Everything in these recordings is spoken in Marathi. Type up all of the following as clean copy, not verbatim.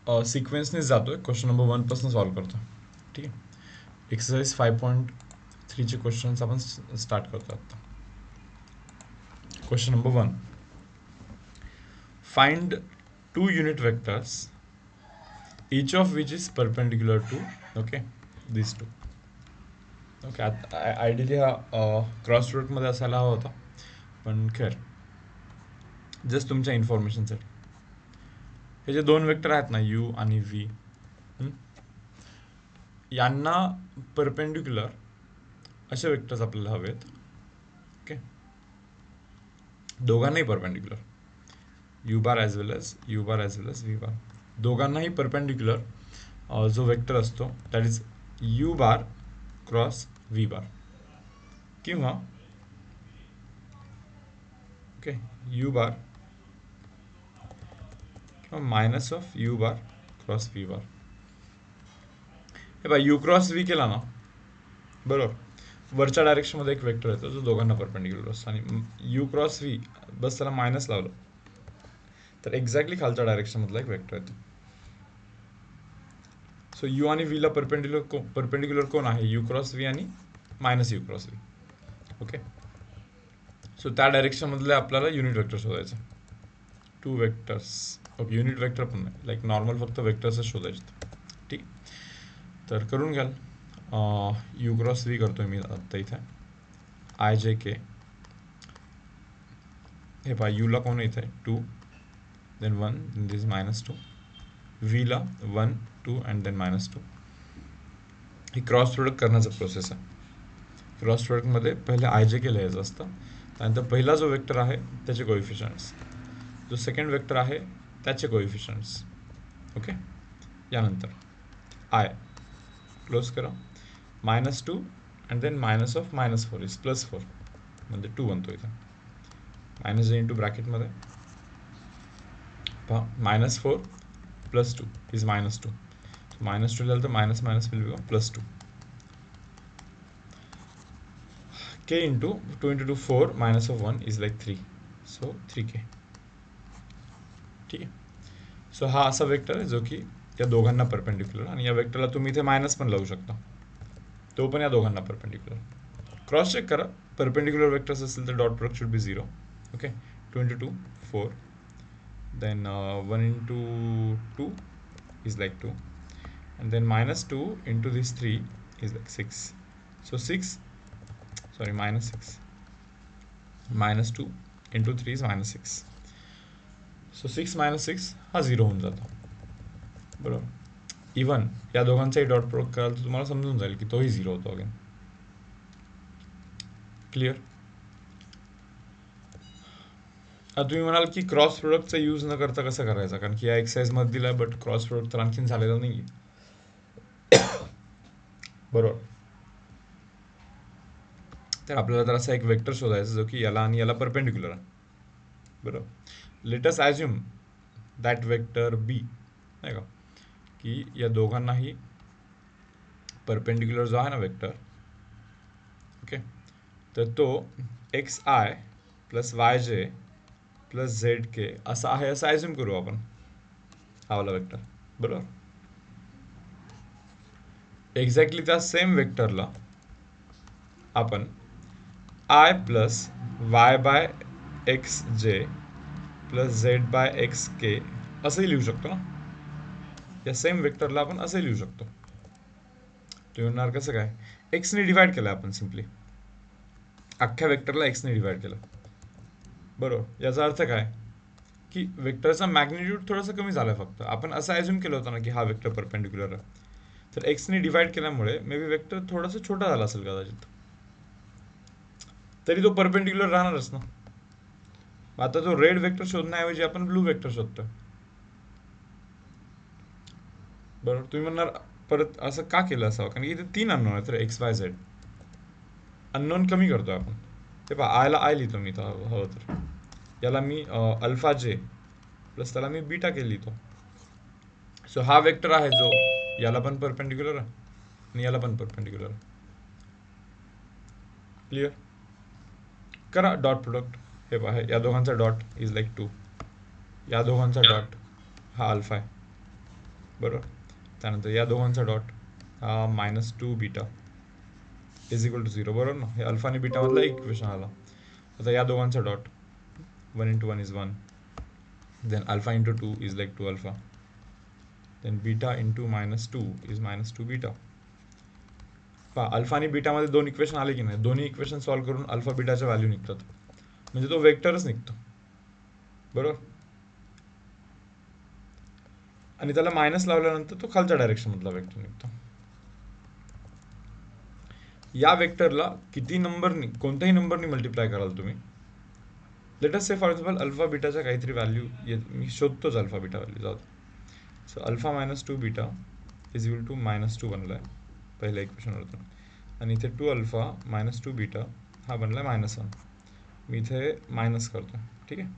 सिक्वेन्सनेच जातोय, क्वेश्चन नंबर 1 पासून सॉल्व करतो. ठीक आहे. एक्सरसाइज 5.3चे क्वेश्चन्स आपण स्टार्ट करतो आता. Question number 1, find 2 unit vectors each of which is perpendicular to okay these two. Okay, आता आयडियली हा क्रॉस प्रोडक्टमध्ये असायला हवा होता, पण खैर जस्ट तुमच्या इन्फॉर्मेशनसाठी. हे जे दोन वेक्टर आहेत ना, यू आणि व्ही, यांना परपेंडिक्युलर असे वेक्टर्स आपल्याला हवेत. ओके, दोघांनाही perpendicular, U bar as well as V bar, दोघांनाही परपेंडिक्युलर जो वेक्टर असतो that is U bar cross V bar, किंवा ओके यू बार किंवा minus of U bar cross V bar. हे बघा, यू क्रॉस व्ही केला ना, बरोबर, वरच्या डायरेक्शनमध्ये एक वेक्टर येतो जो दोघांना परपेंडिक्युलर असतो, आणि यू क्रॉस व्ही बस त्याला मायनस लावलं तर एक्झॅक्टली खालच्या डायरेक्शनमधला एक वेक्टर येतो. सो यू आणि व्हीला परपेंडिक्युलर कोण आहे? यू क्रॉस व्ही आणि minus U cross V. Okay, so त्या डायरेक्शनमधले आपल्याला युनिट वेक्टर शोधायचं. 2 वेक्टर्स. ओके, युनिट वेक्टर पण नाही, लाईक नॉर्मल फक्त वेक्टर्सच शोधायचे. ठीक, तर करून घ्याल. यू क्रॉस व्ही करतोय मी आत्ता इथे, आय जे के. हे पहा, यूला कोण इथे 2, देन 1, देन दिस -2. व्हीला 1, 2 अँड देन -2. ही क्रॉस प्रोडक्ट करण्याचा प्रोसेस आहे. क्रॉस प्रोडक्टमध्ये पहिले आय जे के लिहायचं असतं, त्यानंतर पहिला जो वेक्टर आहे त्याचे कोएफिशियंट्स, जो सेकंड वेक्टर आहे त्याचे कोएफिशियंट्स. ओके, यानंतर आय क्लोज करा, -2 and then minus of -4 is +4, म्हणजे 2 बनतो इथं. मायनस जे इंटू ब्रॅकेटमध्ये पहा, -4 +2 इज -2. -2 लिहिलं तर minus minus will become +2. k into 2 into 2 4 minus of 1 is like 3, so 3k. ठीक आहे. सो हा असा वेक्टर आहे जो की या दोघांना परपेंडिक्युलर, आणि या वेक्टरला तुम्ही इथे मायनस पण लावू शकता, तो पण या दोघांना परपेंडिक्युलर. क्रॉस चेक करा, परपेंडिक्युलर वेक्टर्स असेल तर dot product should B 0. Okay, 2 into 2 4, then 1 into 2 is like 2, and then -2 into this 3 is like 6. So -6 -2 into 3 is -6. So 6 - 6 हा 0 होऊन जातो, बरोबर. इव्हन या दोघांचाही डॉट प्रोडक्ट कराल तर तुम्हाला समजून जाईल की तोही 0 होतो अगेन. क्लिअर? आता तुम्ही म्हणाल की क्रॉस प्रोडक्टचा यूज न करता कसं करायचा, कारण की या एक्सरसाइजमध्ये दिला आहे, बट क्रॉस प्रोडक्ट तर आणखीन झालेला नाही, बरोबर. तर आपल्याला तर असा एक वेक्टर शोधायचा जो की याला आणि याला परपेंडिक्युलर आहे, बरोबर. Let us assume that vector B, नाही का, की या दोघांनाही परपेंडिक्युलर जो आहे ना वेक्टर, ओके, तर तो xi plus yj plus zk असा आहे, असं ॲज्युम करू आपण, हा वाला वेक्टर, बरोबर. एक्झॅक्टली त्या सेम वेक्टरला आपण i plus y by x j plus z by x k असंही लिहू शकतो ना. या सेम वेक्टरला आपण असंही लिहू शकतो. तुम्ही म्हणणार कसं काय? एक्सने डिवाइड केलं आपण, सिम्पली अख्ख्या वेक्टरला एक्सने डिवाइड केलं, बरोबर. याचा अर्थ काय की वेक्टरचा मॅग्निट्यूड थोडंसं कमी झालं, फक्त आपण असं ॲज्युम केलं होतं ना की हा वेक्टर परपेंडिक्युलर आहे, तर एक्सने डिवाइड केल्यामुळे मे बी वेक्टर थोडंसं छोटा झाला असेल कदाचित, तरी तो परपेंडिक्युलर राहणारच ना. आता तो रेड वेक्टर शोधण्याऐवजी आपण ब्लू वेक्टर शोधतो, बरोबर. तुम्ही म्हणणार परत असं का केलं असावं, कारण की इथे 3 अननोन आहेत, तर एक्स वाय झेड अननोन कमी करतोय आपण. हे पहा, आयला आय लिहितो मी तर हवं तर, याला मी अल्फा जे प्लस त्याला मी बीटा के लिहितो. सो हा वेक्टर आहे जो याला पण परपेंडिक्युलर आहे आणि याला पण परपेंडिक्युलर आहे. क्लिअर? करा डॉट प्रोडक्ट. हे पहा, या दोघांचा डॉट इज लाईक 2, या दोघांचा डॉट हा अल्फा आहे, बरोबर. त्यानंतर या दोघांचा डॉट हा -2 बीटा इज इक्वल टू 0, बरोबर ना. हे अल्फा आणि बीटामधला इक्वेशन आला. आता या दोघांचा dot 1 into 1 is 1, then alpha into 2 is like 2 alpha, then beta into -2 is -2 beta. पहा अल्फा आणि बीटामध्ये दोन इक्वेशन आले की नाही, दोन्ही इक्वेशन सॉल्व्ह करून अल्फा बीटाच्या व्हॅल्यू निघतात, म्हणजे तो वेक्टरच निघतो, बरोबर. आणि त्याला मायनस लावल्यानंतर तो खालच्या डायरेक्शनमधला वेक्टर निघतो. या वेक्टरला किती नंबरनी, कोणत्याही नंबरनी मल्टिप्लाय कराल तुम्ही. Let us say for example alpha बीटाच्या काहीतरी व्हॅल्यू मी शोधतोच, अल्फा बीटा व्हॅल्यू जाऊ. So alpha -2 beta is equal to -2 बनलाय पहिल्या इक्वेशनवरतून, आणि इथे 2 अल्फा -2 बीटा हा बनलाय -1. मी इथे मायनस करतो, ठीक आहे.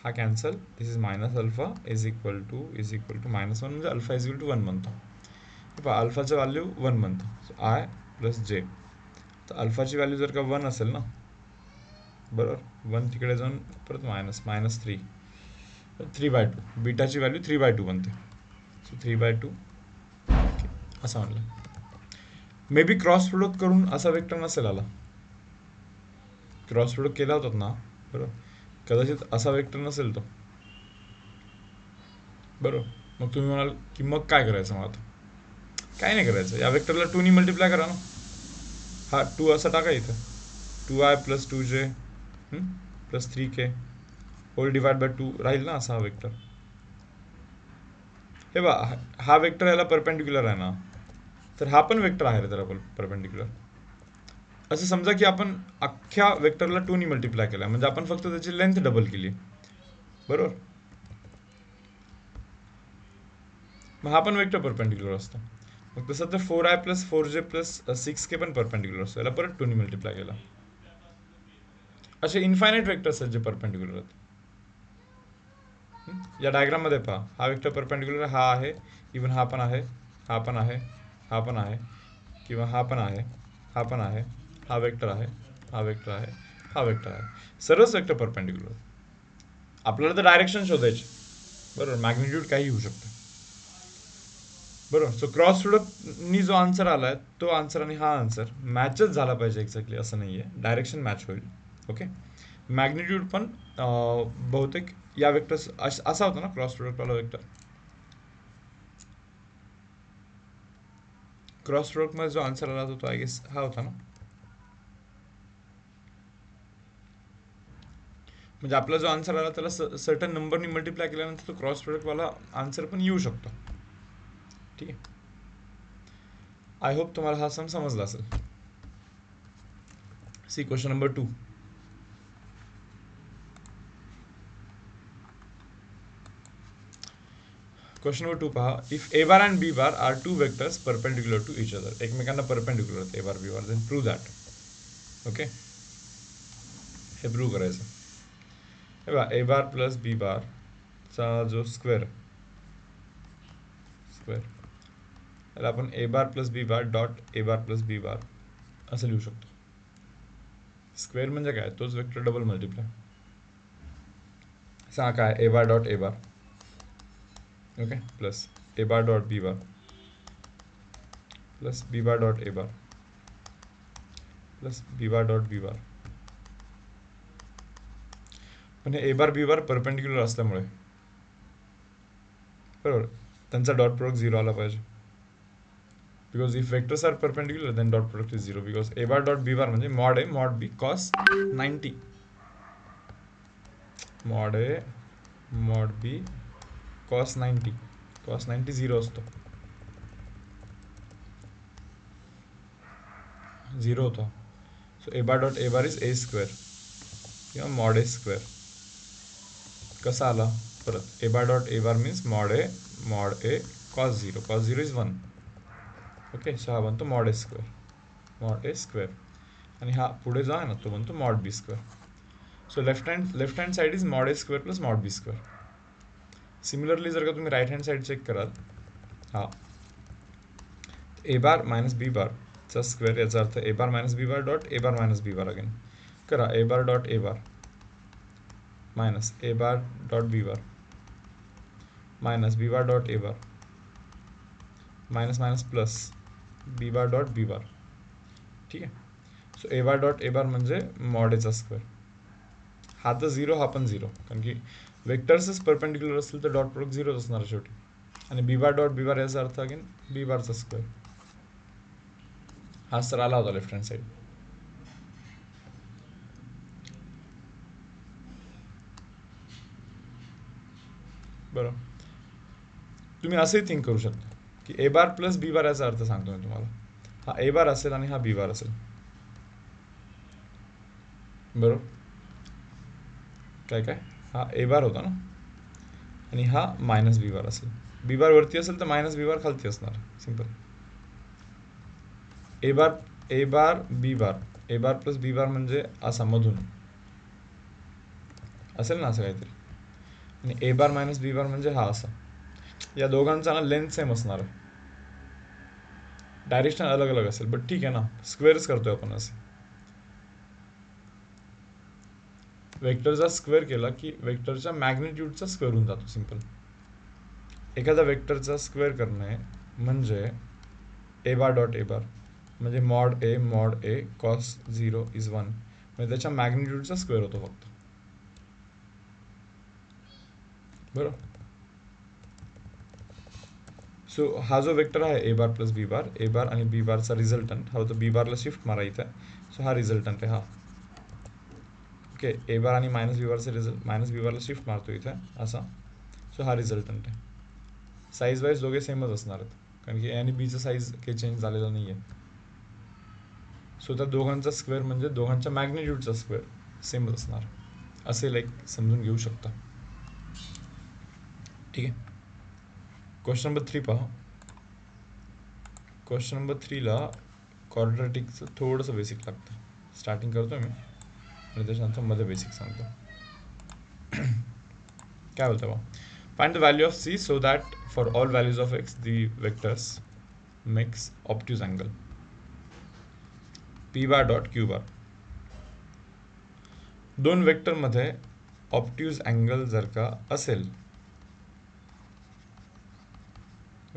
हा cancel, this is minus alpha is equal to -1, म्हणजे अल्फा इज इक्वल टू 1 बनतो. पहा अल्फाचं व्हॅल्यू 1 बनतो. सो आय प्लस जे. तर अल्फाची व्हॅल्यू जर का 1 असेल ना, बरोबर, 1 तिकडे जाऊन परत -3, 3/2. बीटाची व्हॅल्यू 3/2 बनते. सो 3/2 असं म्हणलं. मे बी क्रॉस प्रोडक्ट करून असा वेक्टर नसेल आला. क्रॉस प्रोडक्ट केला होतात ना, बरोबर, कदाचित असा वेक्टर नसेल तो, बरोबर. मग तुम्ही म्हणाल की मग काय करायचं, मग आता काय नाही करायचं, या वेक्टरला 2 नी मल्टिप्लाय करा ना. हा 2 असा टाका इथं, 2i + 2j + 3k hole divide by 2 राहील ना असा हा वेक्टर. हे बा, हा वेक्टर याला परपेंडिक्युलर आहे ना, तर हा पण वेक्टर आहे रे त्याला परपेंडिक्युलर. असं समजा की आपण अख्ख्या वेक्टरला 2 नी मल्टिप्लाय केला, म्हणजे आपण फक्त त्याची लेंथ डबल केली, बरोबर. मग हा पण वेक्टर परपेंडिक्युलर असतो. मग तसं तर 4i + 4j + 6k पण परपेंडिक्युलर असतो, याला परत 2 नी मल्टिप्लाय केला. असे इन्फायनाईट वेक्टर्स आहेत जे परपेंडिक्युलर आहेत. या डायग्राममध्ये पहा, हा वेक्टर परपेंडिक्युलर हा आहे, इवन हा पण आहे, हा पण आहे, हा पण आहे, किंवा हा पण आहे, हा पण आहे, हा वेक्टर आहे, हा वेक्टर आहे, हा वेक्टर आहे. सर्वच वेक्टर परपेंडिक्युलर. आपल्याला तर डायरेक्शन शोधायची, बरोबर. मॅग्निट्यूड काही होऊ शकतं, बरोबर. सो क्रॉस प्रोडक्टनी जो आन्सर आलाय तो आन्सर आणि हा आन्सर मॅचच झाला पाहिजे एक्झॅक्टली, असं नाही आहे. डायरेक्शन मॅच होईल, ओके. मॅग्निट्यूड पण बहुतेक या वेक्टर्स असा होता ना क्रॉस प्रोडक्टवाला वेक्टर. क्रॉस प्रोडक्टमध्ये जो आन्सर आला होता तो आय गेस हा होता ना. म्हणजे आपला जो आन्सर आला त्याला सर्टन नंबरनी मल्टिप्लाय केल्यानंतर तो क्रॉस प्रोडक्टवाला आन्सर पण येऊ शकतो, ठीक आहे. आय होप तुम्हाला हा सम समजला असेल. See question number 2. Question number 2 पहा. If A bar and B bar are 2 vectors perpendicular to each other, एकमेकांना परपेंडिक्युलर आहेत A bar B bar, then prove that. Okay, हे प्रूव्ह करायचं. हे बघा, ए बार प्लस बी बारचा जो स्क्वेअर त्याला आपण A bar plus B bar dot A bar plus B bar असं लिहू शकतो. स्क्वेअर म्हणजे काय, तोच वेक्टर डबल मल्टिप्लाय. सांगा काय, A bar dot A bar, okay, plus A bar dot B bar plus B bar dot A bar plus B bar dot B bar. पण हे ए बार बी बार परपेंडिक्युलर असल्यामुळे, बरोबर, त्यांचा डॉट प्रोडक्ट 0 आला पाहिजे. Because if vectors are perpendicular then dot product is 0, because A bar dot B bar म्हणजे मॉड ए मॉड बी कॉस 90, मॉड ए मॉड बी कॉस 90. कॉस 90 0 असतो, 0 होता. So A bar dot A bar is A square किंवा मॉड ए स्क्वेअर. कसा आला परत, A bar dot A bar means mod A cos 0, cos 0 is 1, okay. So हा बनतो मॉड ए स्क्वेअर, आणि हा पुढे जा ना तो बनतो mod b square. So left hand side is mod A square plus mod b square. Similarly जर का तुम्ही राईट हँड साइड चेक कराल, हा ए बार मायनस बी बारचा स्क्वेअर, याचा अर्थ A bar minus B bar dot A bar minus B bar. Again करा, A bar dot A bar minus A bar dot B bar minus B bar dot A bar minus minus plus B bar dot B bar. ठीक आहे. सो ए बार डॉट ए बार म्हणजे मॉड एचा स्क्वेअर. हा तर झिरो, हा पण झिरो, कारण की वेक्टर्सच परपेंडिक्युलर असतील तर डॉट प्रोडक्ट झिरोच असणार शेवटी. आणि बी बार डॉट बी बार याचा अर्थ अगेन बी बारचा स्क्वेअर. हा सर आला होता लेफ्ट हँड साईड. बरोबर. तुम्ही असंही थिंक करू शकता की a bar plus B bar याचा अर्थ सांगतो मी तुम्हाला. हा ए बार असेल आणि हा बी बार असेल. बरोबर. काय काय हा ए बार होता ना, आणि हा मायनस बी बार असेल. बी बार वरती असेल तर मायनस बी बार खालती असणार. Simple. A bar B bar, a bar plus B bar म्हणजे असा मधून असेल ना असं काहीतरी. आणि ए बार मायनस बी बार म्हणजे हा असा. या दोघांचा ना लेंथ सेम असणार आहे, डायरेक्शन अलग अलग असेल, बट ठीक आहे ना, स्क्वेअरच करतोय आपण असे. वेक्टरचा स्क्वेअर केला की वेक्टरच्या मॅग्निट्यूडचा स्क्वेअर होऊन जातो. सिंपल. एखाद्या वेक्टरचा स्क्वेअर करणे म्हणजे ए बार डॉट ए बार म्हणजे मॉड ए कॉस 0 इज 1, म्हणजे त्याच्या मॅग्निट्यूडचा स्क्वेअर होतो फक्त. बरोबर. सो हा जो वेक्टर आहे ए bar plus B bar, a बार आणि बी बारचा रिझल्टंट हा होतो. बी बारला शिफ्ट मारा इथं. सो हा रिझल्टंट आहे हा. ओके. ए बार आणि मायनस बी बारचा रिझल्ट, मायनस बी बारला शिफ्ट मारतो इथं असा. सो हा रिझल्टंट आहे. साईज वाईज दोघे सेमच असणार आहेत, कारण की ए आणि बीचं साईज काही चेंज झालेला नाही आहे. सो त्या दोघांचा स्क्वेअर म्हणजे दोघांच्या मॅग्निट्यूडचा स्क्वेअर सेमच असणार, असे लाईक समजून घेऊ शकता. ठीक आहे. क्वेश्चन नंबर 3 पहा. क्वेश्चन नंबर 3ला क्वाड्रॅटिकचं थोडंसं बेसिक लागतं. स्टार्टिंग करतो मी आणि त्याच्यानंतर मध्ये बेसिक सांगतो. काय होतं बा. Find the value of c so that for all values of x the vectors makes obtuse angle p bar dot q bar. दोन वेक्टरमध्ये ऑप्ट्यूज अँगल जर का असेल,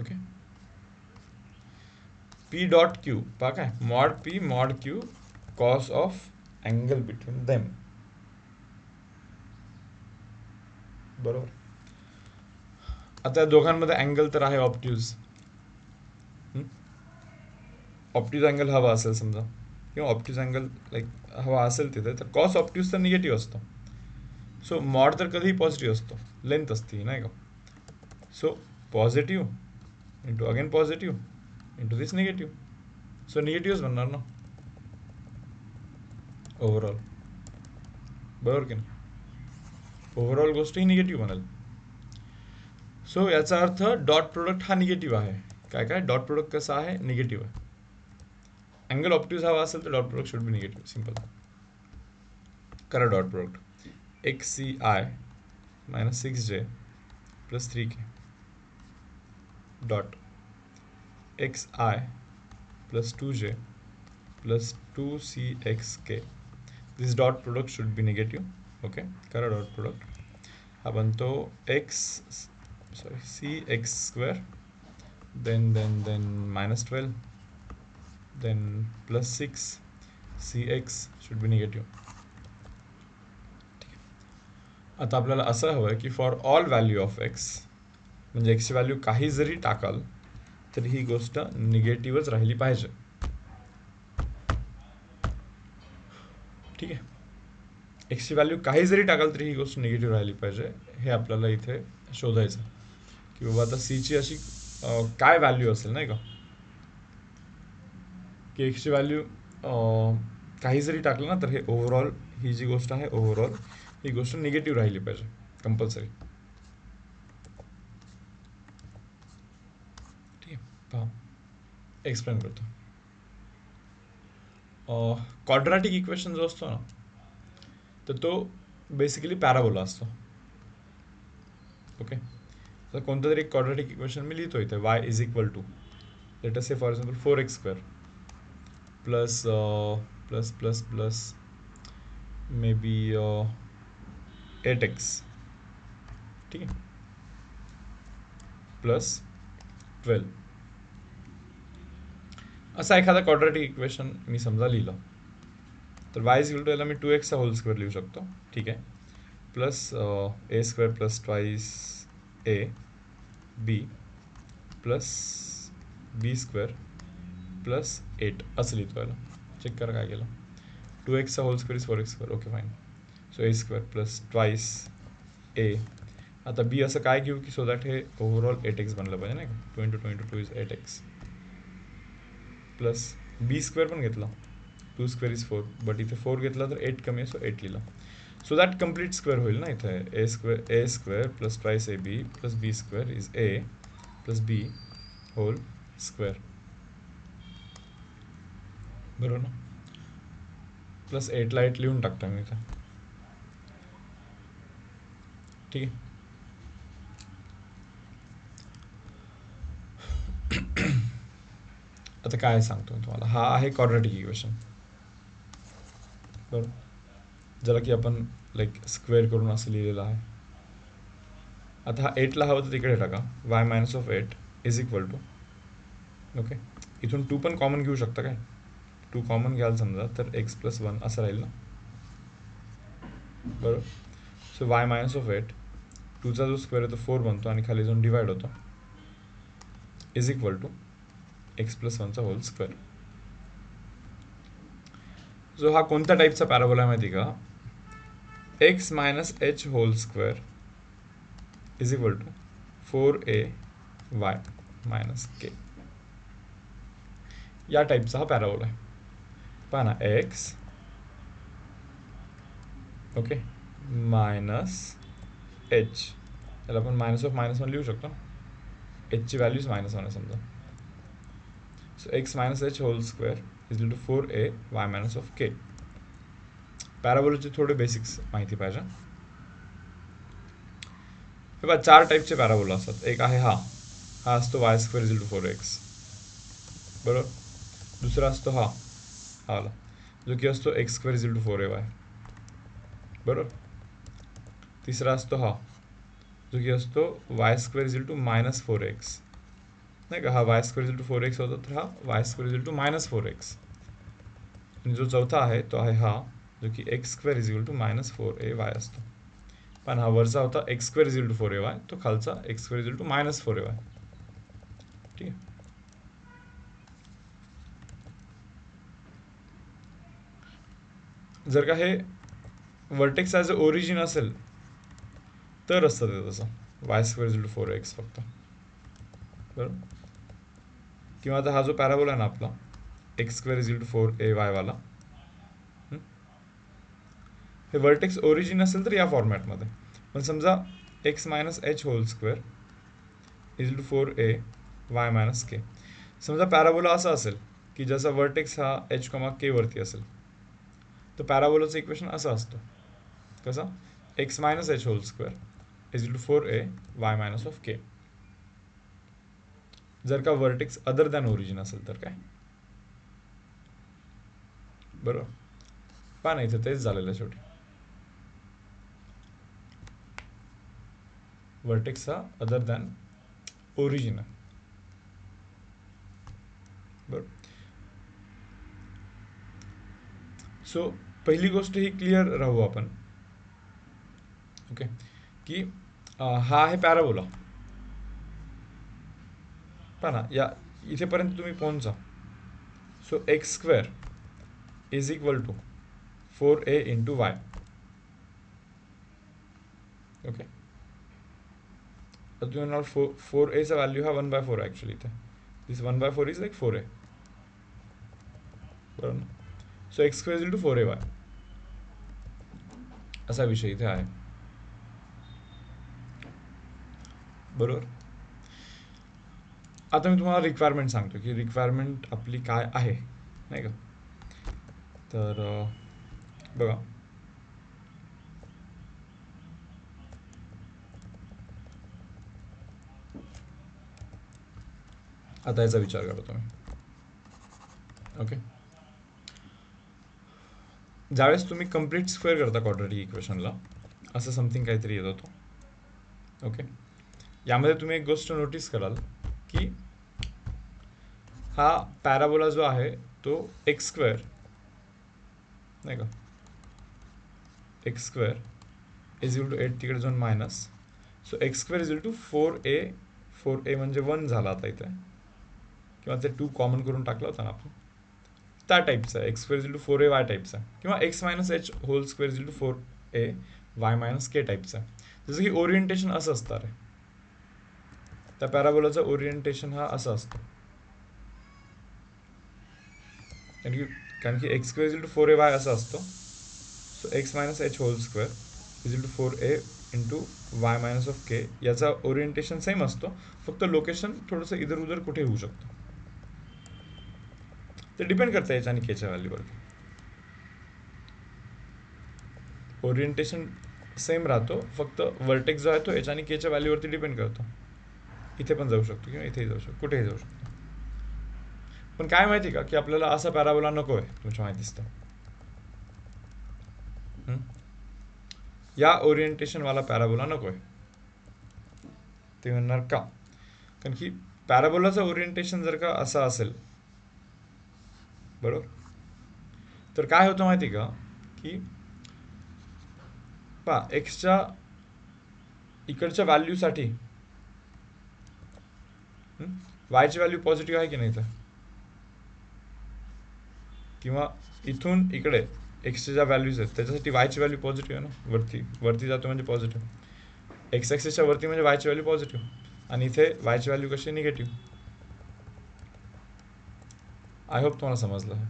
ओके, पी डॉट क्यू पहा काय, mod P mod Q cos of angle between them. बरोबर. आता या दोघांमध्ये अँगल तर आहे ऑप्ट्यूज. ऑप्ट्यूज अँगल हवा असेल समजा, किंवा ऑप्ट्यूज अँगल लाईक हवा असेल तिथे, तर कॉस ऑप्ट्यूज तर निगेटिव्ह असतो. सो मॉड तर कधीही पॉझिटिव्ह असतो, लेंथ असते नाही का. So positive into again positive into this negative. So निगेटिव्हच बनणार ना ओव्हरऑल. बरोबर की नाही. ओव्हरऑल गोष्ट ही निगेटिव्ह बनेल. सो याचा अर्थ डॉट प्रोडक्ट हा निगेटिव्ह आहे. काय काय डॉट प्रोडक्ट कसा आहे, निगेटिव्ह आहे. अँगल ऑप्ट्यूज हवा असेल तर dot product should be negative. Simple. करा dot product. X C I minus 6j plus 3k dot X I plus 2j plus 2cxk. This dot product should be negative. Okay. करा डॉट प्रोडक्ट. हा बनतो C X square then minus 12 then plus 6 cx should be negative. आता आपल्याला असं हवं आहे की for all value of X, म्हणजे एक्सची व्हॅल्यू काही जरी टाकाल तर ही गोष्ट निगेटिव्हच राहिली पाहिजे. ठीक आहे. एक्सची व्हॅल्यू काही जरी टाकाल तरी ही गोष्ट निगेटिव्ह राहिली पाहिजे. हे आपल्याला इथे शोधायचं की बाबा आता सीची अशी काय व्हॅल्यू असेल नाही का, की एक्सची व्हॅल्यू काही जरी टाकलं ना तर हे ओव्हरऑल ही जी गोष्ट आहे ओव्हरऑल ही गोष्ट निगेटिव्ह राहिली पाहिजे कंपल्सरी. ठीक आहे. पहा एक्सप्लेन करतो. क्वाड्रॅटिक इक्वेशन जो असतो ना, तर तो बेसिकली पॅराबोला असतो. ओके. तर कोणतं तरी क्वाड्रॅटिक इक्वेशन मी लिहितो इथे, y is equal to let us say for example 4x square plus plus plus plus may be 8x. ठीक आहे. प्लस 12 असा एखादा क्वाड्रॅटिक इक्वेशन मी समजा लिहिलं तर वाय इज इक्वल टू याला मी 2x होल स्क्वेअर लिहू शकतो. ठीक आहे. Plus A square plus twice A B plus B square plus 8 असं लिहितो याला. चेक करा काय केलं. 2x whole square is 4x square. Okay fine. So A square plus twice A. आता बी असं काय घेऊ की सो दॅट हे ओव्हरऑल 8x बनलं पाहिजे नाही का. 2 × 2 is 8x plus B square पण घेतला 2 स्क्वेअर इज 4 बट इथे 4 घेतला तर 8 कमी आहे सो 8 लिहिला. सो दॅट कम्प्लीट स्क्वेअर होईल ना इथे. A square plus twice A B plus B square is A plus B whole square. बरोबर ना. प्लस 8ला 8 लिहून टाकतो मी इथे. ठीक आहे. आता काय सांगतो मी तुम्हाला. हा आहे क्वाड्रॅटिक इक्वेशन. बरोबर. ज्याला की आपण लाईक स्क्वेअर करून असं लिहिलेलं आहे. आता हा 8ला हवं तर तिकडे टाका. Y minus of 8 is equal to. Okay. इथून 2 पण कॉमन घेऊ शकता काय. 2 कॉमन घ्याल समजा तर x प्लस 1 असं राहील ना. बरोबर. सो वाय मायनस ऑफ 8 2चा जो स्क्वेअर आहे तो 4 बनतो आणि खाली जाऊन डिवाइड होतो is equal to X plus 1चा होल स्क्वेअर. जो हा कोणत्या टाईपचा पॅराबोला आहे माहिती का. X minus H whole square is equal to 4a Y minus K. या टाईपचा हा पॅराबोला आहे. पहा ना. X okay minus H. याला आपण मायनस ऑफ मायनस 1 लिहू शकतो. एचची व्हॅल्यूज -1 आहे समजा. So X minus H whole square is equal to 4a Y minus of K. पॅराबोलाचे थोडे बेसिक्स माहिती पाहिजे. हे बघा 4 टाईपचे पॅराबोला असतात. एक आहे हा असतो y square is equal to 4x. बरोबर. दुसरा असतो हा वाला जो की असतो x square is equal to 4ay. बरोबर. तिसरा असतो हा जो की असतो y square is equal to minus 4x नाही का. हा y square is equal to 4x होता तर हा y square is equal to minus 4x. आणि जो चौथा आहे तो आहे हा जो की x square is equal to minus 4ay असतो. पण हा वरचा होता x square is equal to 4ay. तो खालचा x square is equal to minus 4ay. ठीक आहे. जर का हे वर्टेक्स ॲज अ ओरिजिन असेल तर असतं ते तसं y square is equal to 4x फक्त. बरोबर. किंवा आता हा जो पॅराबोला आहे ना आपला x square is equal to 4ay वाला हे वर्टेक्स ओरिजिन असेल तर या फॉर्मॅटमध्ये. पण समजा x minus H whole square is equal to 4a Y minus k. समजा पॅराबोला असा असेल की ज्याचा वर्टेक्स हा एच कॉमा के वरती असेल तर पॅराबोलाचं इक्वेशन असं असतं. कसं. X minus H whole square is equal to 4a Y minus of K. जर का वर्टेक्स अदर दॅन ओरिजिन असेल तर काय. बरोबर. पहा ना इथे तेच झालेलं आहे शेवटी. वर्टेक्स हा अदर दॅन ओरिजिन आहे. बरोबर. सो पहिली गोष्ट ही क्लिअर राहू आपण. ओके की हा आहे पॅराबोला. पहा ना या इथेपर्यंत तुम्ही पोहोचा. So x square is equal to 4a into y. Okay. तर तुम्ही म्हणाल 4aचा व्हॅल्यू हा 1/4 ॲक्च्युली इथे. This 1/4 is like 4a. बरोबर. So x square is equal to 4ay असा विषय इथे आहे. बरोबर. आता मी तुम्हाला रिक्वायरमेंट सांगतो की रिक्वायरमेंट आपली काय आहे नाही का. तर बघा आता याचा विचार करा तुम्ही. ओके. ज्यावेळेस तुम्ही कम्प्लीट स्क्वेअर करता क्वाड्रॅटिक इक्वेशनला असं समथिंग काहीतरी येत होतं. ओके. यामध्ये तुम्ही एक गोष्ट नोटीस कराल की हा पॅराबोला जो आहे तो एक्स स्क्वेअर, नाही का, x square is equal to 8 तिकडे जाऊन minus, so x square is equal to 4a म्हणजे 1 झाला आता इथे, किंवा ते 2 कॉमन करून टाकला होता ना आपण, त्या टाईपचा x square is equal to 4a y टाईपचा, किंवा x minus H whole square is equal to 4a Y minus k टाईपचा. जसं की ओरिएंटेशन असं असतं रे, त्या पॅराबोलाचं ओरिएंटेशन हा असा असतो, कारण की x square is equal to 4a Y असा असतो. So X minus H whole square is equal to 4a into Y minus of K, याचा ओरिएंटेशन सेम असतो, फक्त लोकेशन थोडंसं इधर उधर कुठे होऊ शकतं. ते डिपेंड करतं याच्या आणि केच्या व्हॅल्यूवरती. ओरिएंटेशन सेम राहतो, फक्त वर्टेक्स जो आहे तो एच आणि केच्या व्हॅल्यूवरती डिपेंड करतो. इथे पण जाऊ शकतो किंवा इथेही जाऊ शकतो, कुठेही जाऊ शकतो. पण काय माहिती का की आपल्याला असा पॅराबोला नको आहे, तुमच्या माहितीच तर. या ओरिएंटेशनवाला पॅराबोला नको आहे. ते म्हणणार का, कारण की पॅराबोलाचं ओरिएंटेशन जर का असं असेल, बरोबर, तर काय होतं माहिती का की पा एक्सच्या इकडच्या व्हॅल्यूसाठी वायची व्हॅल्यू पॉझिटिव्ह आहे की नाही तर, किंवा इथून इकडे एक्सच्या ज्या व्हॅल्यूज आहेत त्याच्यासाठी वायची व्हॅल्यू पॉझिटिव्ह आहे ना, वरती जातो म्हणजे पॉझिटिव्ह, एक्स ॲक्सिसच्या वरती म्हणजे वायची व्हॅल्यू पॉझिटिव्ह, आणि इथे वायची व्हॅल्यू कशी निगेटिव्ह. आय होप तुम्हाला समजलं आहे.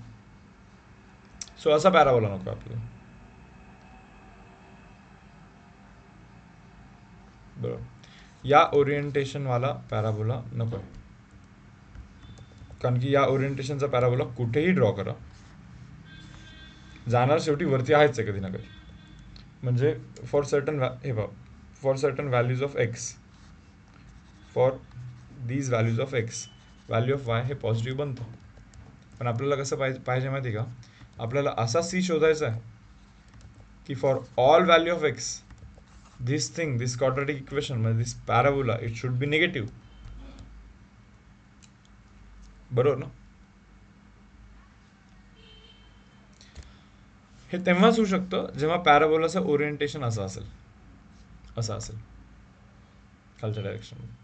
सो असा पॅराबोला नको आपल्याला, बरोबर. या ओरिएंटेशनवाला पॅराबोला नको आहे, कारण की या ओरिएंटेशनचा पॅराबोला कुठेही ड्रॉ करा, जाणार शेवटी वरती आहेच आहे कधी ना कधी. म्हणजे फॉर सर्टन हे बघ, for certain values of x, for these values of x value of Y हे पॉझिटिव्ह बनतं. पण आपल्याला कसं पाहिजे माहिती का, आपल्याला असा सी शोधायचा आहे की for all value of X this quadratic equation म्हणजे this parabola it should be negative, बरोबर ना. हे तेव्हाच होऊ शकतं जेव्हा पॅराबोलाचं ओरिएंटेशन असं असेल, खालच्या डायरेक्शनमध्ये,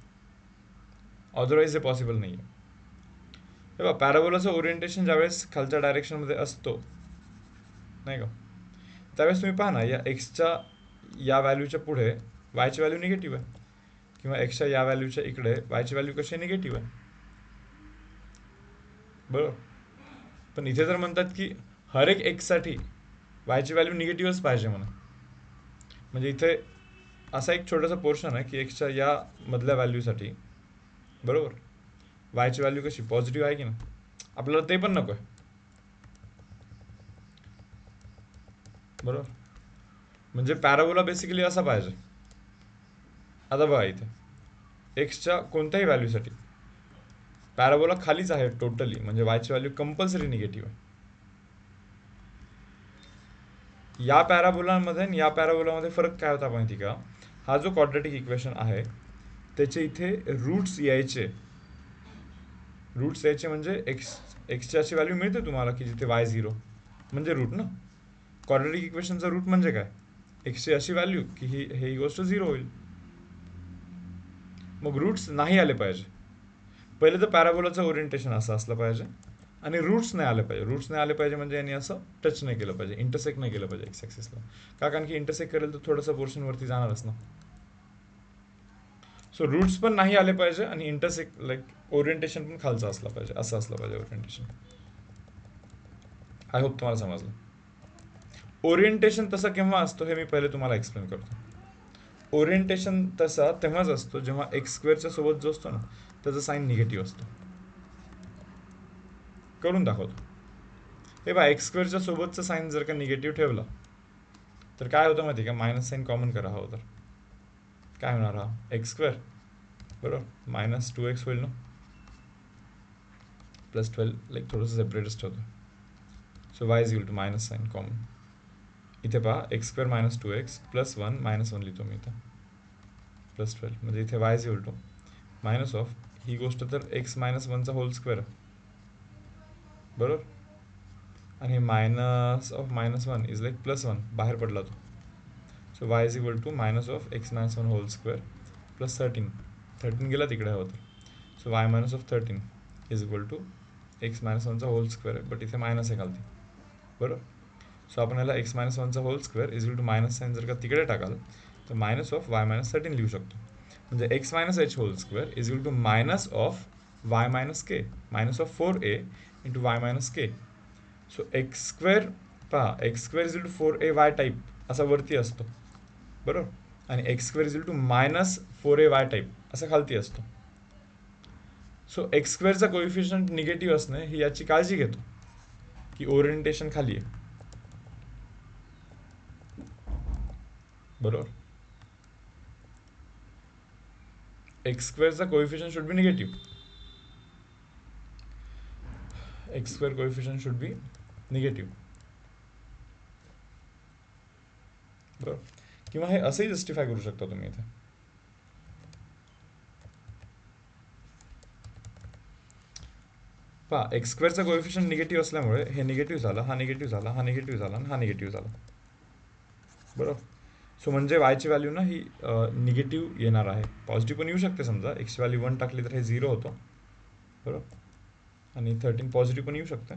अदरवाईज हे पॉसिबल नाही आहे. हे बघा, पॅराबोलाचं ओरिएंटेशन ज्यावेळेस खालच्या डायरेक्शनमध्ये असतो, नाही का, त्यावेळेस तुम्ही पहा ना, या एक्सच्या या व्हॅल्यूच्या पुढे वायची व्हॅल्यू निगेटिव्ह आहे, किंवा एक्सच्या या व्हॅल्यूच्या इकडे वायची व्हॅल्यू कशी निगेटिव्ह आहे, बरोबर. पण इथे तर म्हणतात की हर एक एक्ससाठी वायची व्हॅल्यू निगेटिव्हच पाहिजे म्हणून. म्हणजे इथे असा एक छोटासा पोर्शन आहे की एक्सच्या या मधल्या व्हॅल्यूसाठी, बरोबर, वायची व्हॅल्यू कशी पॉझिटिव्ह आहे की ना, आपल्याला ते पण नको आहे, बरोबर. म्हणजे पॅराबोला बेसिकली असा पाहिजे. आता बघा इथे एक्सच्या कोणत्याही व्हॅल्यूसाठी पॅराबोला खालीच आहे टोटली, म्हणजे वायची व्हॅल्यू कंपल्सरी निगेटिव्ह आहे. या पॅराबोलामध्ये आणि या पॅराबोलामध्ये फरक काय होता माहिती का, हा जो क्वाड्रॅटिक इक्वेशन आहे त्याचे इथे रूट्स यायचे म्हणजे एक्सची अशी व्हॅल्यू मिळते तुम्हाला की जिथे वाय झिरो म्हणजे रूट ना. क्वाड्रॅटिक इक्वेशनचा रूट म्हणजे काय, एक्सची अशी व्हॅल्यू की ही गोष्ट झिरो होईल. मग रूट्स नाही आले पाहिजे. पहिले तर पॅराबोलाचं ओरिएंटेशन असं असलं पाहिजे, आणि रूट्स नाही आले पाहिजे. रूट्स नाही आले पाहिजे म्हणजे यांनी असं टच नाही केलं पाहिजे, इंटरसेक्ट नाही केलं पाहिजे एक्स ॲक्सिसला, का, कारण की इंटरसेक्ट करेल तर थोडंसं पोर्शन वरती जाणारच ना. सो रूट्स पण नाही आले पाहिजे, आणि इंटरसेक्ट ओरिएंटेशन पण खालचं असलं पाहिजे, असं असलं पाहिजे ओरिएंटेशन. आय होप तुम्हाला समजलं. ओरिएंटेशन तसं केव्हा असतो हे मी पहिले तुम्हाला एक्सप्लेन करतो. ओरिएंटेशन तसा तेव्हाच असतो जेव्हा एक्स स्क्वेअरच्या सोबत जो असतो ना त्याचा साईन निगेटिव्ह असतो. करून दाखवतो. हे बा, एक्स स्क्वेअरच्या सोबतचा साईन जर का निगेटिव्ह ठेवला तर काय होतं माहिती का, मायनस साईन कॉमन करा हवं तर काय होणार, हा एक्स स्क्वेअर बरोबर मायनस 2x होईल ना, +12 थोडंसं सेपरेटच ठेवतो. So y is equal to minus sign common, इथे पहा एक्स स्क्वेअर मायनस 2x +1 -1 लिहितो मी इथं, +12 म्हणजे इथे y is equal to minus of ही गोष्ट तर x मायनस वनचा होल स्क्वेअर बरोबर, आणि मायनस ऑफ -1 इज लाईक +1 बाहेर पडला तो. So y is equal to minus of x minus 1 whole square plus 13 गेला तिकडे हवं तर. So y minus of 13 is equal to x minus 1चा होल स्क्वेअर आहे, बट इथे मायनस आहे खालती बरोबर. सो आपण याला x मायनस 1चा whole square is equal to minus sign जर का तिकडे टाकाल तर मायनस ऑफ y मायनस 13 लिहू शकतो. म्हणजे x minus h whole square is equal to minus of y minus k minus of 4a into y minus k. So x square पहा, x square is to 4ay type असा वरती असतो बरोबर, आणि x square is to minus 4ay type असा खालती असतो. सो एक्स स्क्वेअरचा कोइफिशियंट निगेटिव्ह असणे ही याची काळजी घेतो की ओरिएंटेशन खाली आहे बरोबर. एक्स स्क्वेअरचा coefficient should be negative, x square coefficient should be negative बरोबर. किंवा हे असंही जस्टिफाय करू शकता तुम्ही इथे, पहा एक्स स्क्वेअरचा कोएफिशियंट निगेटिव्ह असल्यामुळे हे निगेटिव्ह झालं, हा निगेटिव्ह झाला, हा निगेटिव्ह झाला आणि हा निगेटिव्ह झाला बरोबर. सो म्हणजे वायची व्हॅल्यू ना ही निगेटिव्ह येणार आहे. पॉझिटिव्ह पण येऊ शकते, समजा एक्सची व्हॅल्यू 1 टाकली तर हे 0 होतं बरोबर, आणि 13 पॉझिटिव्ह पण येऊ शकते.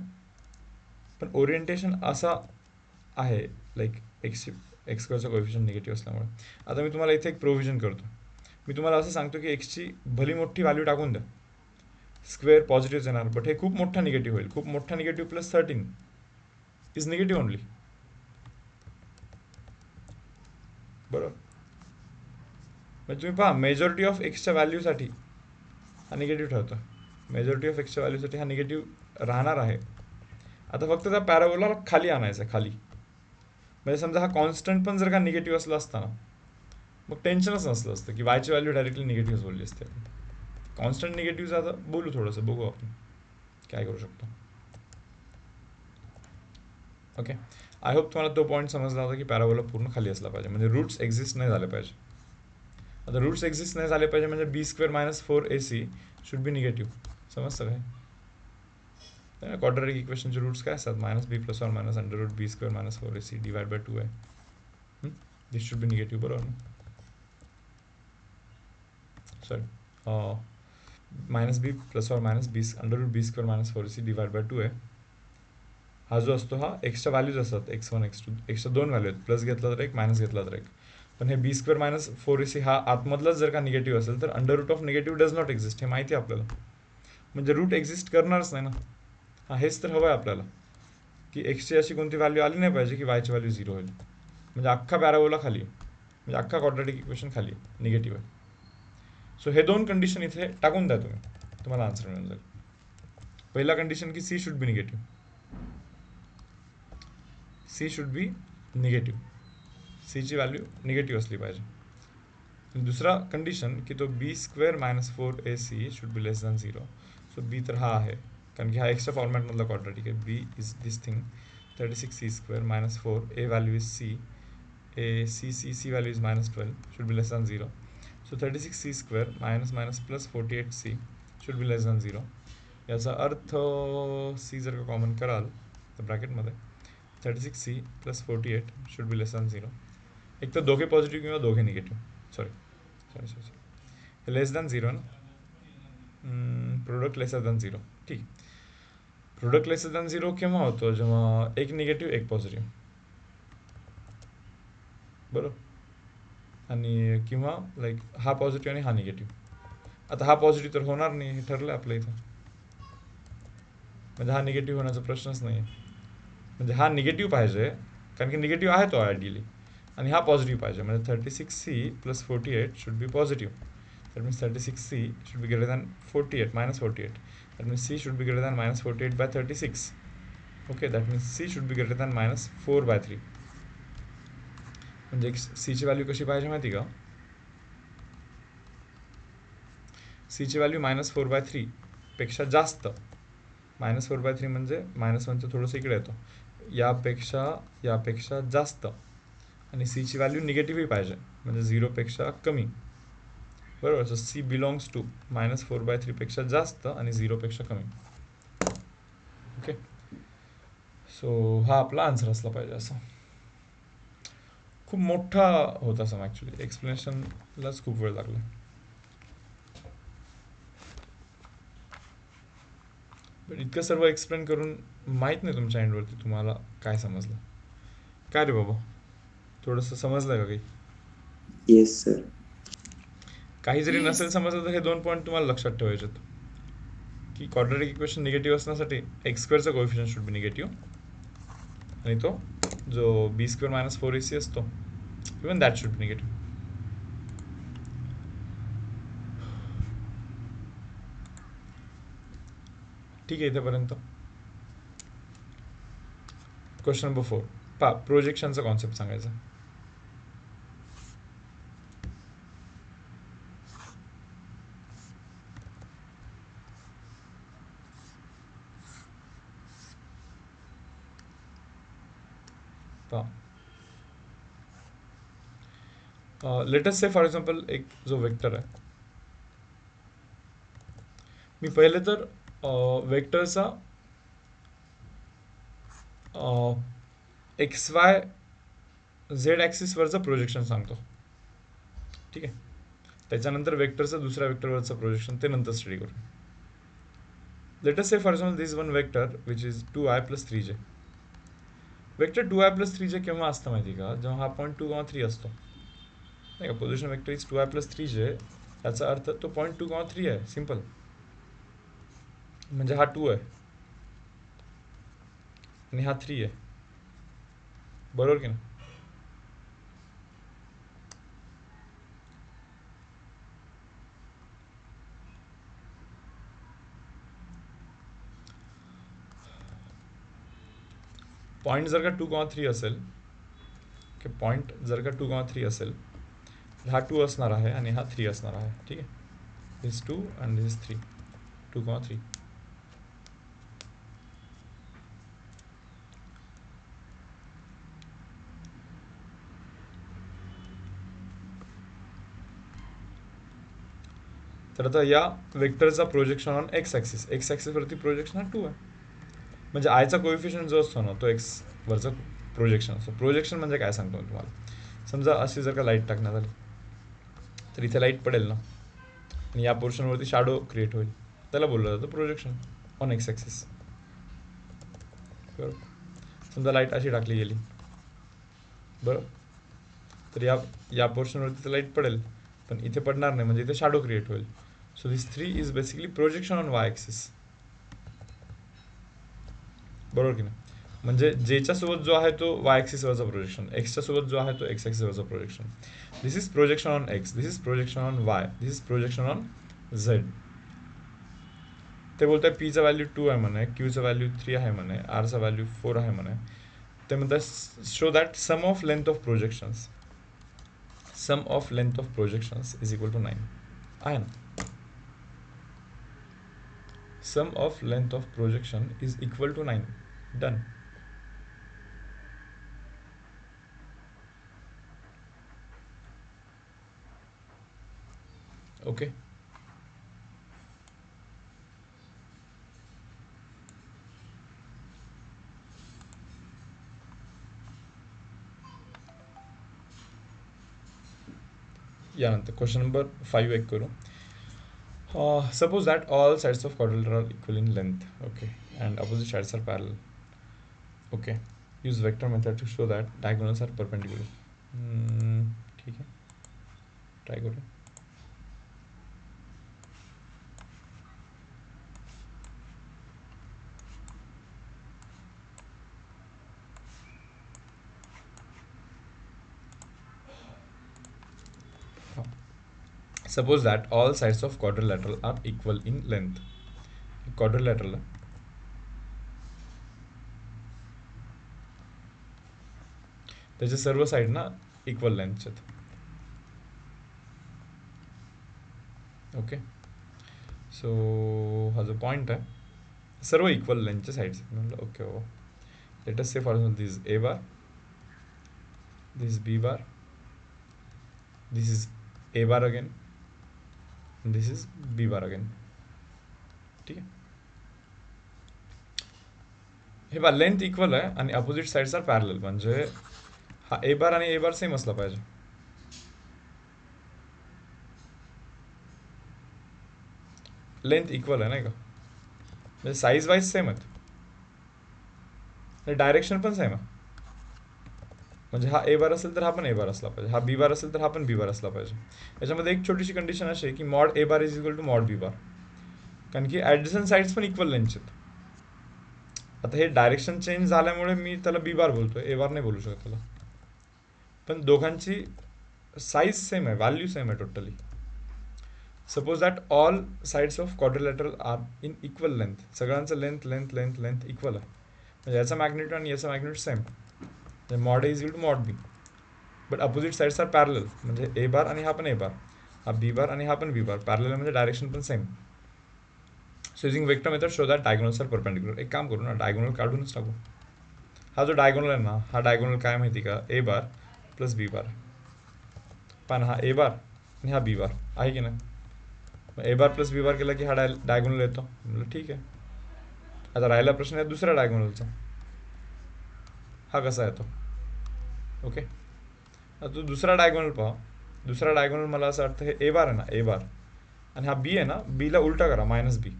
पण ओरिएंटेशन असा आहे लाईक एक्स स्क्वेअरचा कोएफिशियंट निगेटिव्ह असल्यामुळे. आता मी तुम्हाला इथे एक प्रोव्हिजन करतो. मी तुम्हाला असं सांगतो की एक्सची भली मोठी व्हॅल्यू टाकून द्या, स्क्वेअर पॉझिटिव्ह येणार, बट हे खूप मोठा निगेटिव्ह होईल. खूप मोठा negative plus 13 is negative only बरोबर. म्हणजे तुम्ही पहा मेजॉरिटी ऑफ एक्सच्या व्हॅल्यूसाठी हा निगेटिव्ह ठरतो, मेजॉरिटी ऑफ एक्सच्या व्हॅल्यूसाठी हा निगेटिव्ह राहणार आहे. आता फक्त त्या पॅराबोला खाली आणायचं आहे, खाली. म्हणजे समजा हा कॉन्स्टंट पण जर का निगेटिव्ह असला असता ना, मग टेन्शनच नसलं असतं की वायची व्हॅल्यू डायरेक्टली निगेटिव्ह बोलली असते. कॉन्स्टंट निगेटिव्हचं आता बोलू, थोडंसं बघू आपण काय करू शकतो. ओके, आय होप तुम्हाला तो पॉईंट समजला होता की पॅराबोला पूर्ण खाली असला पाहिजे, म्हणजे रूट्स एक्झिस्ट नाही झाले पाहिजे. आता रूट्स एक्झिस्ट नाही झाले पाहिजे म्हणजे b square minus 4ac should be negative. समजतं काय? क्वाड्रॅटिक इक्वेशनचे रूट्स काय असतात? Minus b plus or minus under root b square minus 4ac divide by 2 आहे. दिस शुड बी निगेटिव्ह बरोबर ना. Sorry, minus b plus or minus b under root b square minus 4ac divide by 2 आहे. हा जो असतो हा एक्सच्या व्हॅल्यूज असतात, x1 x2 एक्सच्या दोन व्हॅल्यू आहेत, प्लस घेतला तर एक, मायनस घेतला तर एक. पण हे बी स्क्वेअर मायनस 4ac हा आतमधलाच जर का निगेटिव्ह असेल तर under root of negative does not exist, हे माहिती आहे आपल्याला. म्हणजे रूट एक्झिस्ट करणारच नाही ना. हा हेच तर हवं आहे आपल्याला की एक्सची अशी कोणती व्हॅल्यू आली नाही पाहिजे की वायची व्हॅल्यू 0 होईल. म्हणजे अख्खा पॅराबोला खाली आहे, म्हणजे अख्खा क्वाड्रॅटिक इक्वेशन खाली आहे, निगेटिव्ह आहे. सो हे दोन कंडिशन इथे टाकून द्या तुम्ही, तुम्हाला आन्सर मिळून जाईल. पहिला कंडिशन की c should be negative, c should be negative, सीची व्हॅल्यू निगेटिव्ह असली पाहिजे. दुसरा कंडिशन की तो b square minus 4ac should be less than 0. So b तर हा आहे, कारण की हा एक्स्ट्रा फॉर्मॅटमधला क्वाड्रॅटिक आहे. B is this thing 36c square minus 4, a value is c, a c value is -12 should be less than 0. So 36c square minus minus plus 48c should be less than 0. याचा अर्थ सी जर का कॉमन कराल तर ब्रॅकेटमध्ये 36c plus 48 should be less than 0. एक तर दोघे पॉझिटिव्ह किंवा दोघे निगेटिव्ह. सॉरी लेस दॅन 0 ना, प्रोडक्ट लेसर दॅन 0. ठीक, प्रोडक्ट लेसर दॅन 0 केव्हा होतो? जेव्हा एक निगेटिव्ह एक पॉझिटिव्ह बरोबर, आणि किंवा लाईक हा पॉझिटिव्ह आणि हा निगेटिव्ह. आता हा पॉझिटिव्ह तर होणार नाही, हे ठरलं आहे आपल्या इथं. म्हणजे हा निगेटिव्ह होण्याचा प्रश्नच नाही आहे. म्हणजे हा निगेटिव्ह पाहिजे, कारण की निगेटिव्ह आहे तो आयडियली, आणि हा पॉझिटिव्ह पाहिजे. म्हणजे 36c plus 48 should be positive. That means 36c should be greater than 48 minus 48. That means c should be greater than minus 48 by 36. Okay, that means c should be greater than -4/3. म्हणजे सीची व्हॅल्यू कशी पाहिजे माहिती का? सीची व्हॅल्यू -4/3 पेक्षा जास्त. -4/3 म्हणजे -1चं थोडंसं इकडे येतो, यापेक्षा जास्त. आणि सीची व्हॅल्यू निगेटिव्हही पाहिजे, म्हणजे 0पेक्षा कमी. बरोबर. सो सी बिलॉंग्स टू -4/3 पेक्षा जास्त आणि 0 पेक्षा कमी. ओके. सो हा आपला आन्सर असला पाहिजे. असं खूप मोठा होता सम ॲक्च्युली, एक्सप्लेनेशनलाच खूप वेळ लागला. पण इतकं सर्व एक्सप्लेन करून माहीत नाही तुमच्या एंडवरती तुम्हाला काय समजलं. काय रे बाबा, थोडंसं समजलं का काही? Yes sir. काही जरी नसेल समजलं तर हे 2 पॉईंट तुम्हाला लक्षात ठेवायचे आहेत, की क्वाड्रॅटिक इक्वेशन निगेटिव्ह असण्यासाठी एक्स स्क्वेअरचा कोएफिशियंट शुड बी निगेटिव्ह, आणि तो जो बी स्क्वेअर -4ac असतो, even that should be negative. ठीक आहे इथेपर्यंत. क्वेश्चन नंबर 4 पा प्रोजेक्शनचा कॉन्सेप्ट सांगायचा. लेटेस्ट से फॉर एक्झाम्पल एक जो वेक्टर आहे, मी पहिले तर वेक्टरचा एक्स वाय झेड ॲक्सिसवरचं प्रोजेक्शन सांगतो. ठीक आहे. त्याच्यानंतर वेक्टरचं दुसऱ्या वेक्टरवरचं प्रोजेक्शन ते नंतर स्टडी करू. Latest say for example this one vector which is 2i + 3j. Vector 2i + 3j केव्हा असतं माहिती का? जेव्हा हा पॉईंट 2,3 असतो, नाही का. Position vector is 2i + 3j, याचा अर्थ तो पॉईंट 2,3 आहे. सिम्पल. म्हणजे हा 2 आहे आणि हा 3 आहे. बरोबर की नाही? पॉईंट जर का 2,3 असेल, की पॉईंट जर का 2,3 असेल, हा 2 असणार आहे आणि हा 3 असणार आहे. ठीक आहे. This 2 and this 3, 2,3. तर आता या वेक्टरचा projection on x axis, x ॲक्सिसवरती प्रोजेक्शन हा 2 आहे. म्हणजे आयचा कोएफिशियंट जो असतो ना, तो एक्स वरचं प्रोजेक्शन असतो. प्रोजेक्शन म्हणजे काय सांगतो मी तुम्हाला. समजा अशी जर का लाईट टाकण्यात आली, तर इथे लाईट पडेल ना, आणि या पोर्शनवरती शॅडो क्रिएट होईल, त्याला बोललं जातं प्रोजेक्शन ऑन एक्स ॲक्सिस. बरोबर. समजा लाईट अशी टाकली गेली, बरोबर, तर या पोर्शनवरती तर लाईट पडेल, पण इथे पडणार नाही, म्हणजे इथे शॅडो क्रिएट होईल. So this 3 is basically projection on Y axis. बरोबर की नाही? म्हणजे जेच्या सोबत जो आहे तो वाय ॲक्सिसवरचा प्रोजेक्शन, एक्सच्या सोबत जो आहे तो एक्स ॲक्सिसवरचा projection. This is projection on x, this is projection on y, this is projection on z. ते बोलत आहे पीचा व्हॅल्यू 2 आहे म्हणे, क्यूचा व्हॅल्यू 3 आहे म्हणे, आरचा व्हॅल्यू 4 आहे म्हणे. ते म्हणतात show that sum of length of projections, sum of length of projections is equal to 9. आहे ना? Sum of length of projection is equal to 9. Done. Okay. यानंतर क्वेश्चन नंबर 5 एक करू. Suppose that all sides of quadrilateral are equal in length, okay, and opposite sides are parallel. Okay, use vector method to show that diagonals are perpendicular. ठीक है, ट्राई करो. Suppose that all sides of quadrilateral are equal in length. Quadrilateral त्याचे सर्व साइड ना इक्वल लेंथचे आहेत. ओके. सो हा जो पॉईंट आहे सर्व इक्वल लेंथचे साइड्स आहेत. म्हणलं ओके हो. Let us say for example this a bar, this b bar, this is a bar again, this is b bar again. ठीक आहे. हे बा लेंथ इक्वल आहे आणि अपोजिट साइड्स आर पॅरलल, म्हणजे हा ए बार आणि ए बार सेम असला पाहिजे. लेंथ इक्वल आहे नाही का, म्हणजे साईज वाईज सेम आहेत, डायरेक्शन पण सेम आहे. म्हणजे हा ए बार असेल तर हा पण ए बार असला पाहिजे, हा बी बार असेल तर हा पण बी बार असला पाहिजे. याच्यामध्ये एक छोटीशी कंडिशन अशी आहे की mod a bar is equal to mod b bar, कारण की ॲडजसंट साईड्स पण इक्वल लेंथचे आहेत. आता हे डायरेक्शन चेंज झाल्यामुळे मी त्याला बी बार बोलतोय, ए बार नाही बोलू शकत त्याला. पण दोघांची साईज सेम आहे, व्हॅल्यू सेम आहे totally. Suppose that all sides of quadrilateral are in equal length, सगळ्यांचं length length length length equal आहे, म्हणजे याचा मॅग्नेट्यूड आणि याचा मॅग्नेट्यूड सेम, म्हणजे mod a is equal to mod b. But opposite sides are parallel, म्हणजे ए बार आणि हा पण ए बार, हा बी बार आणि हा पण बी बार, पॅरलल म्हणजे डायरेक्शन पण same. So using vector method show that diagonals are perpendicular. एक काम करू ना, डायगोनल काढूनच टाकू. हा जो डायगोनल आहे ना, हा डायगोनल काय माहिती का, ए बार प्लस बी बार. पण हा ए बार आणि हा बी बार आहे की नाही, मग ए बार प्लस बी बार केला की हा डायगोनल येतो. म्हटलं ठीक आहे. आता राहिला प्रश्न आहे दुसऱ्या डायगोनलचा, हा कसा येतो. ओके, आता तू दुसरा डायगोनल पहा. दुसरा डायगोनल मला असं वाटतं हे ए बार आहे ना, ए बार, आणि हा बी आहे ना, बीला उलटा करा, मायनस बी.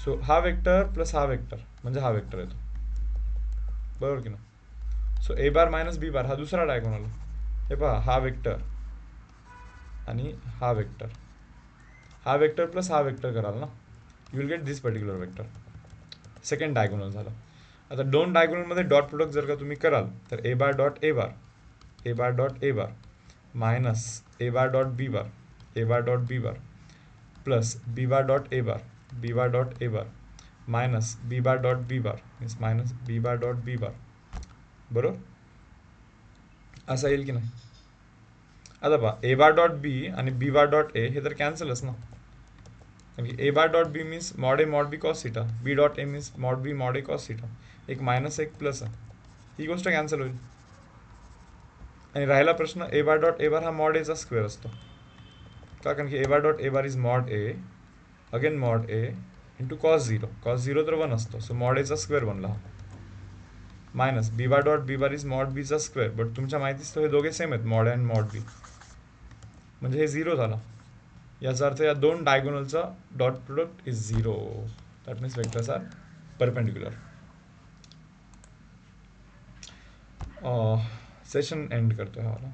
सो हा वेक्टर प्लस हा वेक्टर म्हणजे हा वेक्टर येतो, बरोबर की ना. So A bar minus B bar हा दुसरा डायगोनल. हे पहा, हा वेक्टर आणि हा वेक्टर, हा वेक्टर प्लस हा वेक्टर कराल ना, you will get this particular vector. Second diagonal झालं. आता दोन डायगोनलमध्ये डॉट प्रोडक्ट जर का तुम्ही कराल तर a bar dot A bar, a bar dot A bar minus A bar dot B bar, a bar dot B bar plus B bar dot A bar, B bar dot A bar minus B bar dot B bar means minus B bar dot B bar, बरोबर. असं येईल की नाही. आता पहा, ए बार डॉट बी आणि बी बार डॉट ए हे तर कॅन्सलच ना, a bar dot b means mod A mod B cos theta, b dot a means mod b mod A cos theta, एक मायनस एक प्लस आहे, ही गोष्ट कॅन्सल होईल. आणि राहिला प्रश्न ए बार डॉट ए बार हा मॉड एचा स्क्वेअर असतो का, कारण की a bar dot A bar is mod a again mod a into cos zero, cos zero तर 1 असतो, सो मॉड एचा स्क्वेअर बनला हा, minus B bar dot B bar is mod बीचा स्क्वेअर, बट तुमच्या माहितीच तो हे दोघे सेम आहेत, मॉड अँड मॉड बी, म्हणजे हे झिरो झाला. याचा अर्थ या दोन डायगोनलचा dot product is zero, that means vectors are perpendicular. Session end करतो है वाला.